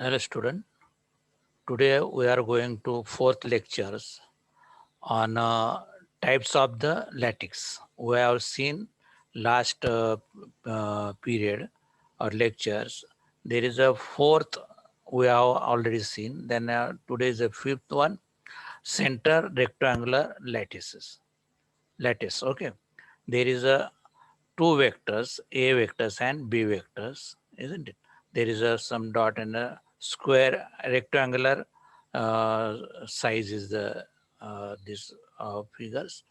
Hello student, today we are going to fourth lectures on types of the lattice. We have seen last period or lectures. There is a fourth we have already seen. Then today is the fifth one, center rectangular lattices. Lattice, okay. There is a two vectors, A vectors and B vectors, isn't it? There is a some dot and a square rectangular size is the this figures.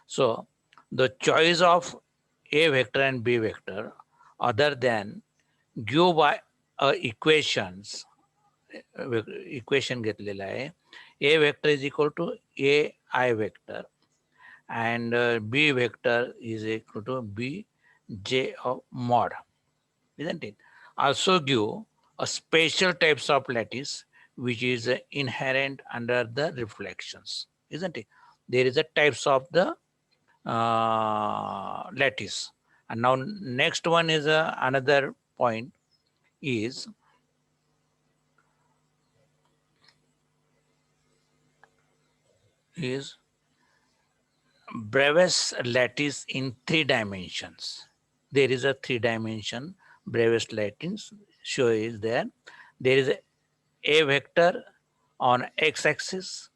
So the choice of A vector and B vector other than give by equations equation घेतलेला आहे. A vector is equal to A I vector and B vector is equal to B J of mod, isn't it? Also give a special types of lattice which is inherent under the reflections, isn't it? There is a types of the lattice. And now next one is another point is is Bravest lattice in three dimensions. There is a three dimension Bravest lattice show is there. There is a vector on x-axis,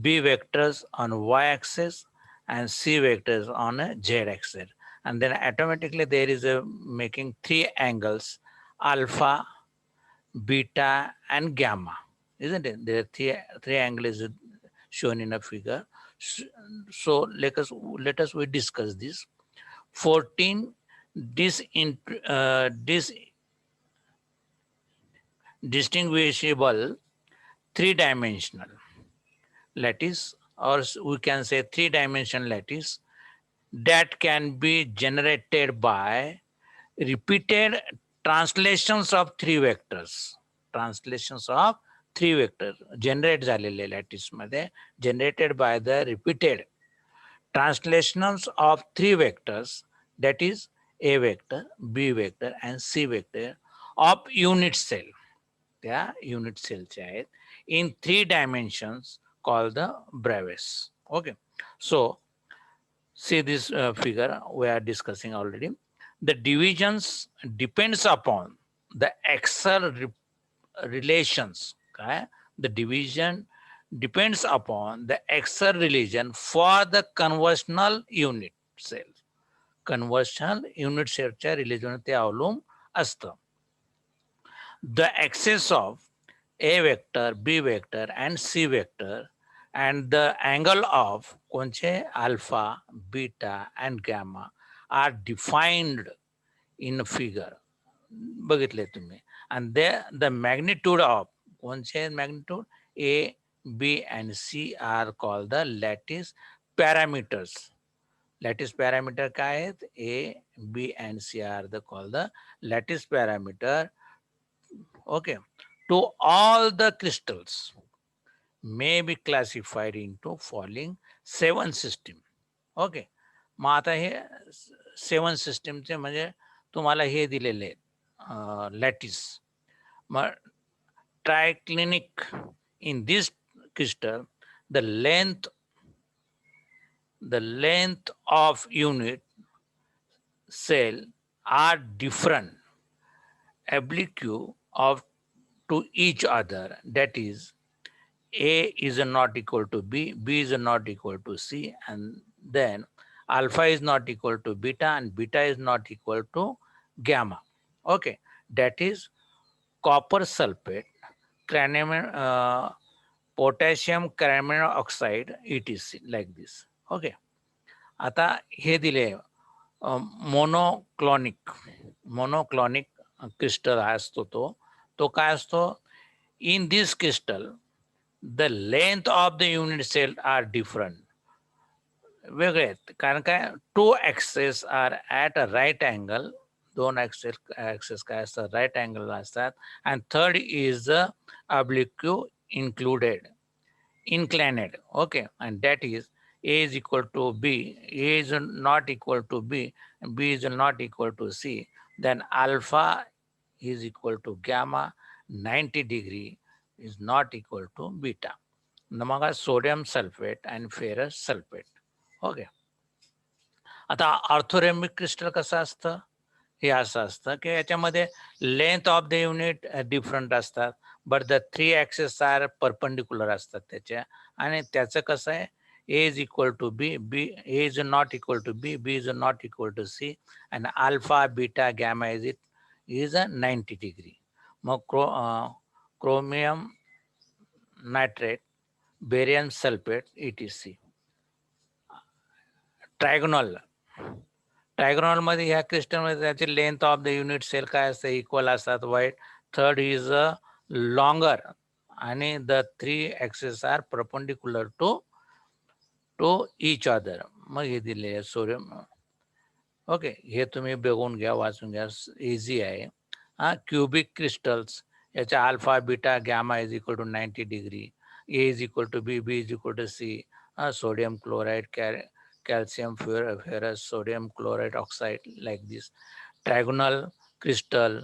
b vectors on y-axis, and c vectors on a z-axis. And then automatically there is a making three angles, alpha, beta, and gamma, isn't it? There are three angles shown in a figure. So let us we discuss this. 14 dis, dis distinguishable three-dimensional lattice, or we can say three-dimensional lattice that can be generated by repeated translations of three vectors. Translations of three vectors generate झालेले lattice मध्ये generated by the repeated translations of three vectors, that is A vector, B vector, and C vector of unit cell. त्या unit cellच्या आहेत in three dimensions called the Bravais. Okay, so see this figure we are discussing already. The divisions depends upon the axial relations. Okay? The division depends upon the axial relation for the conventional unit cell. Conventional unit cellच्या relation ते अवलंबून असतं. The axis of A vector, B vector, and C vector, and the angle of कोणचे alpha, beta, and gamma are defined in a figure. बघितले तुम्ही. And the magnitude of कोणचे magnitude A, B, and C are called the lattice parameters. Lattice parameter काय आहेत? A, B, and C are the called the lattice parameter. Okay, to all the crystals may be classified into following 7 system. Okay, मग आता हे 7 सिस्टीमचे म्हणजे तुम्हाला हे दिलेले आहेत lattice. Mug triclinic in this crystal the length of unit cell are different oblique of to each other, that is A is not equal to B, B is not equal to C, and then alpha is not equal to beta, and beta is not equal to gamma. Okay, that is copper sulfate, potassium carbon oxide, etc. like this. Okay, आता हे दिले मोनोक्लॉनिक crystal असतो तो काय असतो in this crystal the length of the unit cell are different. वेगळे आहेत कारण काय two axes are at a right angle दोन ॲक्सेस काय असतात राईट अँगल असतात and third is the oblique included inclined. Okay, and that is A is equal to B, A is not equal to B, and B is not equal to C, then alpha is equal to gamma, 90 degree is not equal to beta. Mug sodium sulphate आणि ferrous sulphate. Okay. आता ऑर्थोरेमिक crystal कसं असतं, हे असं असतं की याच्यामध्ये length of the unit different असतात, but the 3 axes are perpendicular असतात त्याच्या. आणि त्याचं कसं आहे, A is equal to B, B A is not equal to B, B is not equal to C, आणि alpha beta gamma is a 90 degree. मग chromium nitrate, barium sulphate, ETC. Trigonal मध्ये ह्या क्रिस्टलमध्ये त्याची length of the unit cell काय असते, equal असतात. वाईट थर्ड इज अ लॉंगर आणि the 3 axes are perpendicular to each other. मग हे दिले सोडियम. ओके, हे तुम्ही बघून घ्या, वाचून घ्या, इझी आहे. क्युबिक क्रिस्टल्स, याच्या alpha beta gamma is equal to 90 degree, A is equal to B, B is equal to C. Sodium chloride, calcium ferrous, sodium chloride oxide, like this. Trigonal crystal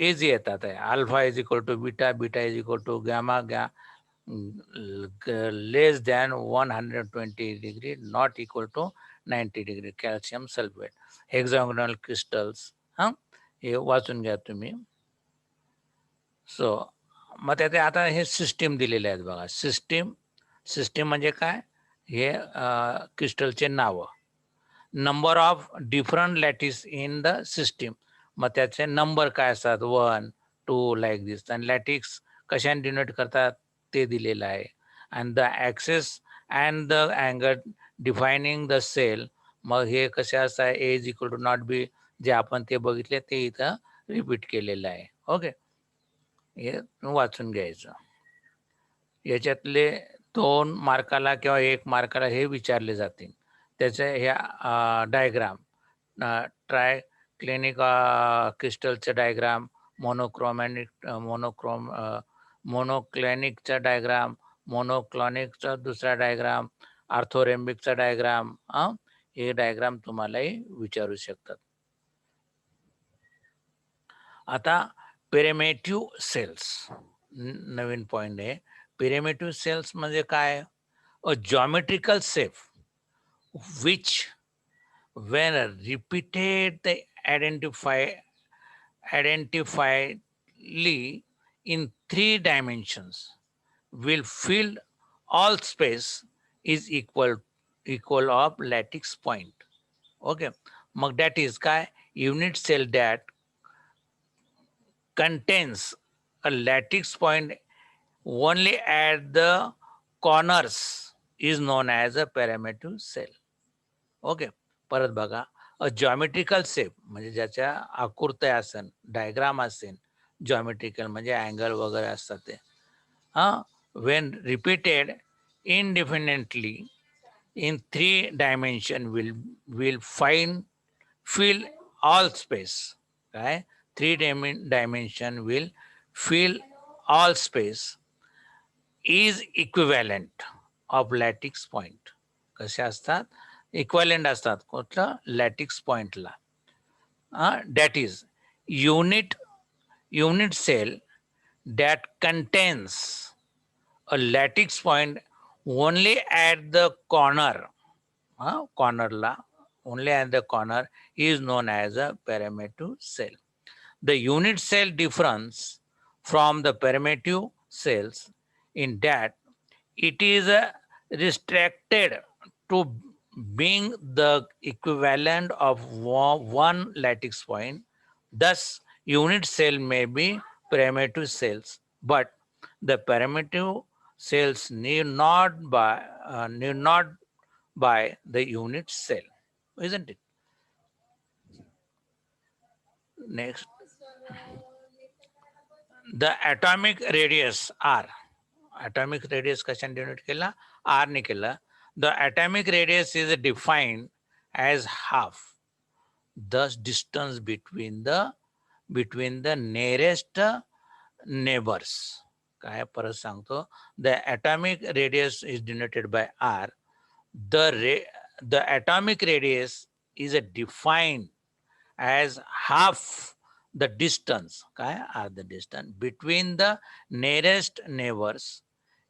easy येतात आहे. Alpha is equal to beta, beta is equal to gamma, less than 120 degree, not equal to 90 degree. Calcium sulphate. Hexagonal crystals, हे वाचून घ्या तुम्ही. सो मग त्याचे आता हे system दिलेले आहेत बघा. सिस्टीम म्हणजे काय, हे क्रिस्टलचे नावं. Number of different lattice in the system, मग त्याचे नंबर काय असतात, 1, 2, लाईक दिस. आणि लॅटिक्स कशाने डिनोट करतात ते दिलेलं आहे. And the axes and the angle defining the cell, मग हे कसे असतात, A is equal to not B, जे आपण ते बघितले ते इथं रिपीट केलेलं आहे. ओके, हे वाचून घ्यायचं. याच्यातले 2 मार्काला किंवा 1 मार्काला हे विचारले जातील. त्याचे ह्या डायग्राम, क्लिनिक क्रिस्टलचं डायग्राम, मोनोक्लॅनिकचा डायग्राम, मोनोक्लॉनिकचा दुसरा डायग्राम, आर्थोरेम्बिकचा डायग्राम, हे डायग्राम तुम्हालाही विचारू शकतात. आता पेरिमेटिव्ह सेल्स, नवीन पॉइंट आहे. पेरिमेटिव्ह सेल्स म्हणजे काय, a geometrical shape which when repeated the identifiably in 3 dimensions will fill all space is equal of lattice point. Okay, mug that is काय, unit cell that contains a lattice point only at the corners is known as a perimeter cell. Okay, परत बघा. अ geometrical shape म्हणजे ज्याच्या आकृती असेल, diagram असेल, geometrical म्हणजे angle वगैरे असतात ते. When repeated इनडिफिनेटली in 3 dimension will fill all space. काय, 3 dimension will fill all space is equivalent of lattice point. कसे असतात, इक्वॅलेंट असतात. कुठलं, लॅटिक्स पॉइंटला. That is unit cell that contains a lattice point only at the corner, कॉर्नरला, only at the corner is known as a primitive cell. The unit cell difference from the primitive cells in that it is restricted to being the equivalent of one lattice point. Thus, unit cell may be primitive cells, but the primitive cells need not by the unit cell, isn't it? Next, the atomic radius R. Atomic radius कशाने denote केला, R ने केला. The atomic radius is defined as half the distance between the nearest neighbors. काय, परत सांगतो. The atomic radius is denoted by R. The atomic radius is defined as half the distance, काय are the distance between the nearest neighbors.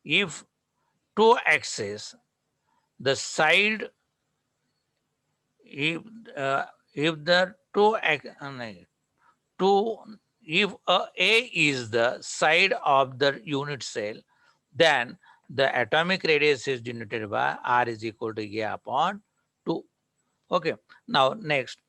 If two axes, the side, if uh, if the two two, if A is the side of the unit cell, then the atomic radius is denoted by R is equal to A upon 2. Okay. Now next,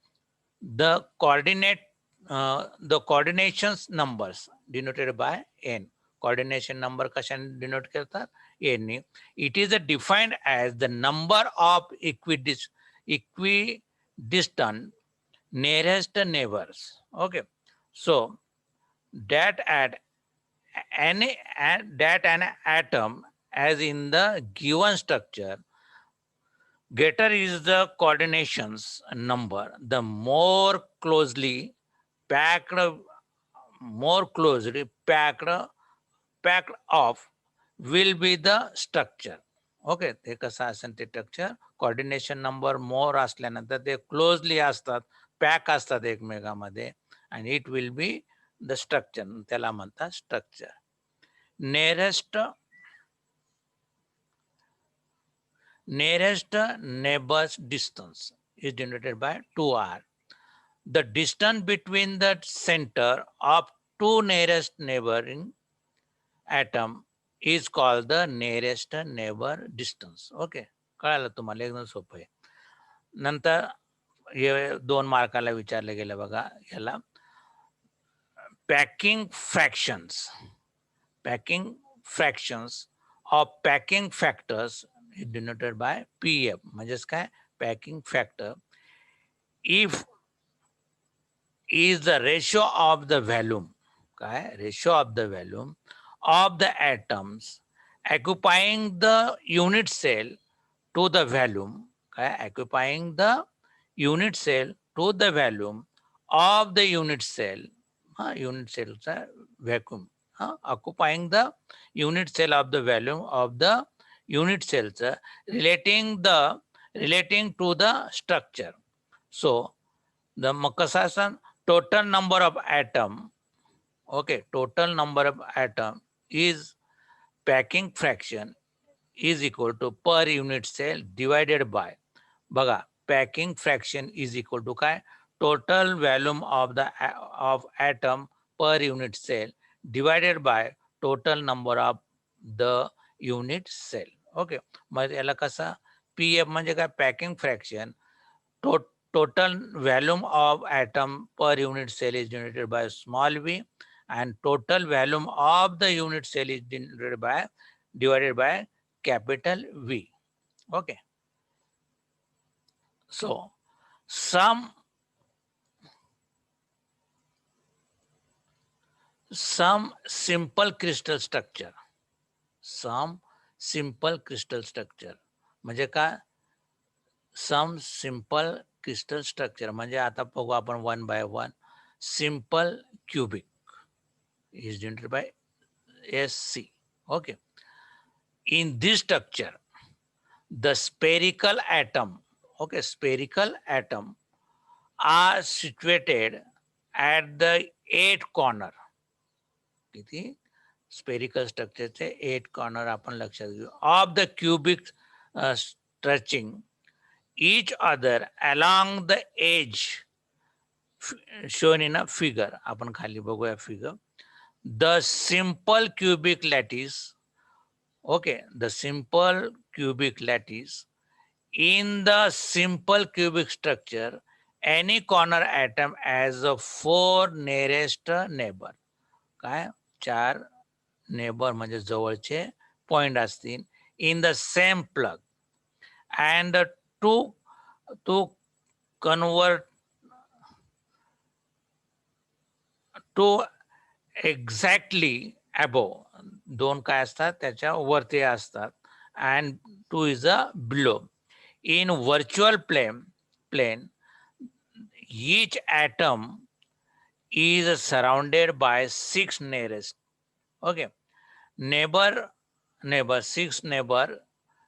the the coordinations numbers denoted by N. Coordination number कशाने denote करतात? N ने. It is defined as the number of equidistant nearest neighbors. Okay. So that at that an atom as in the given structure, greater is the coordinations number, the packed more closely packed off will be the structure. Okay, ते कसं असेल ते structure coordination number मोर असल्यानंतर ते closely असतात, pack असतात एकमेकांमध्ये, आणि it will be the structure, त्याला म्हणतात structure. nearest neighbor's distance is denoted by 2r. The distance between the center of two nearest neighboring atom is called the nearest neighbor distance. Okay, कळालं तुम्हाला, एकदम सोपं आहे. नंतर हे 2 मार्काला विचारलं गेलं बघा, याला packing fractions of packing factors is denoted by PF. म्हणजेच काय, packing factor if is the ratio of the volume, काय, ratio of the volume of the atoms occupying the unit cell to the volume, काय, occupying the unit cell to the volume of the unit cell, unit cellचा vacuum, occupying the unit cell of the volume of the unit cells relating to the structure. So the makasasan total number of atom, okay, total number of atom is packing fraction is equal to per unit cell divided by, बघा, packing fraction is equal to काय, total volume of the of atom per unit cell divided by total number of the unit cell. Okay, मग याला कसा, PF म्हणजे काय, packing fraction, total volume of atom per unit cell is denoted by small v, and total volume of the unit cell is divided by capital V. Okay. So some simple crystal structure, म्हणजे काय, some simple crystal structure म्हणजे आता बघू आपण one by one. simple cubic is denoted by SC. Okay. In this structure, the spherical atom, okay, spherical atom are situated at the 8 corner. किती, spherical structure 8 corner आपण लक्षात घेऊ, of the cubic stretching each other along the edge shown in a figure. आपण खाली बघूया figure. The simple cubic lattice, okay, the simple cubic lattice, in the simple cubic structure, any corner atom has a 4 nearest neighbor. काय, 4 neighbour म्हणजे जवळचे point असतील in the same plug, and to convert to exactly above, 2 काय असतात, त्याच्या वरती असतात, and 2 is a below. In virtual plane, each atom is surrounded by 6 nearest, okay,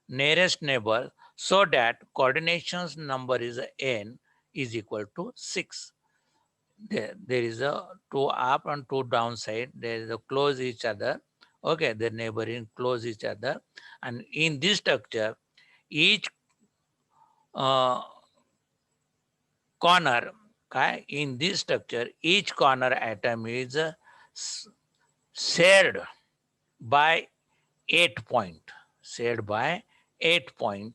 nearest neighbor, so that coordinations number is n is equal to 6. there is a two up and two downside. There is a close each other. Okay, the neighboring close each other, and in this structure, each uh, corner, okay, in this structure, each corner atom is shared by 8 point, shared by 8 point,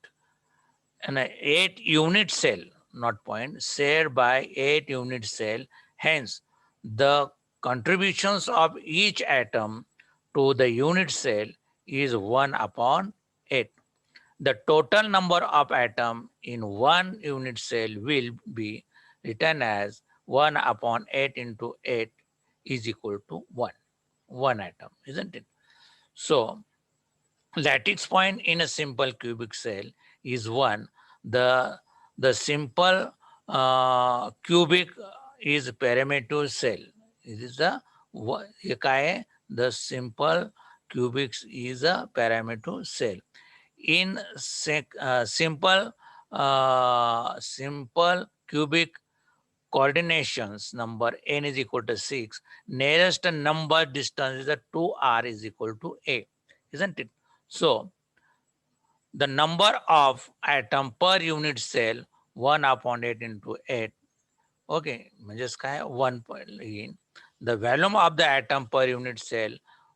and a 8 unit cell, not point, shared by 8 unit cell. Hence, the contributions of each atom to the unit cell is 1 upon 8. The total number of atom in one unit cell will be written as 1 upon 8 into 8 is equal to 1. One atom, isn't it? So lattice point in a simple cubic cell is 1. The simple cubic is parameter cell. It is the हे काय आहे? The simple cubic is a parameter cell. In simple cubic coordinations, number n is equal to 6, nearest number distance is a 2r is equal to a, isn't it? So the number of atom per unit cell 1 upon 8 into 8. Okay, म्हणजेच काय 1 in the volume of the atom per unit cell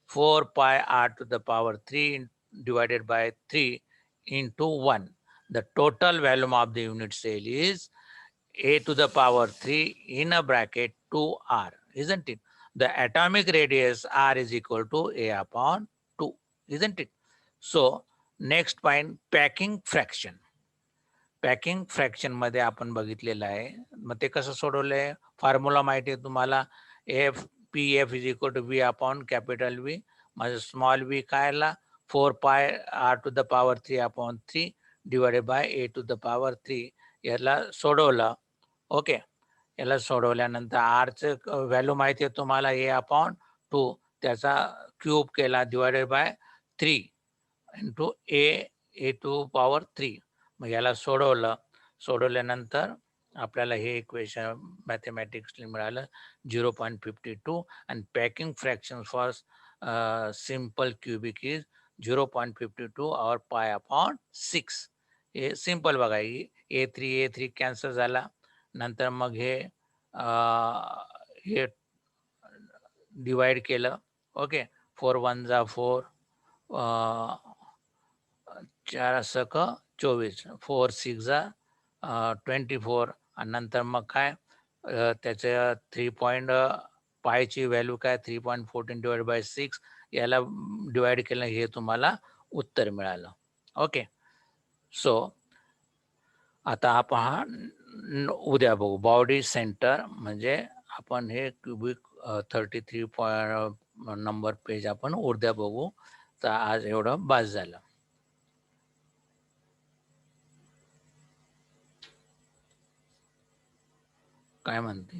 4 pi r to the power 3 divided by 3 into 1. The total volume of the unit cell is a to the power 3 in a bracket 2r, isn't it? The atomic radius r is equal to a upon 2, isn't it? So next point, packing fraction. Packing fraction मध्ये आपण बघितलेलं आहे. मग ते कसं सोडवलंय? Formula माहिती आहे तुम्हाला, F P F is equal to V upon capital V. माझं स्मॉल व्ही काय आला? 4 pi R to the power 3 upon 3 divided by A to the power 3. याला सोडवलं. ओके, याला सोडवल्यानंतर आरचं व्हॅल्यू माहिती आहे तुम्हाला, ए अपॉन 2, त्याचा क्यूब केला divided by 3 into A to power 3. मग याला सोडवल्यानंतर आपल्याला हे इक्वेशन मॅथमॅटिक्सली मिळालं 0.52. आणि packing fraction for simple cubic is 0.52 और पाय अपॉन 6. हे सिम्पल बघा, ए थ्री कॅन्सल झाला. नंतर मग हे डिवाइड केलं. ओके, 4 1 जा 4, 4 सक 24, 4 6 जा 24. आणि नंतर मग काय त्याच्या 3 पॉईंट पायची व्हॅल्यू काय 3.14 डिवाइड बाय 6. याला डिवाइड केलं, हे तुम्हाला उत्तर मिळालं. ओके, सो आता आपण उद्या बघू बॉडी सेंटर, म्हणजे आपण हे क्युबिक 33 नंबर पेज आपण उद्या बघू. तर आज एवढं बास झालं. काय म्हणते?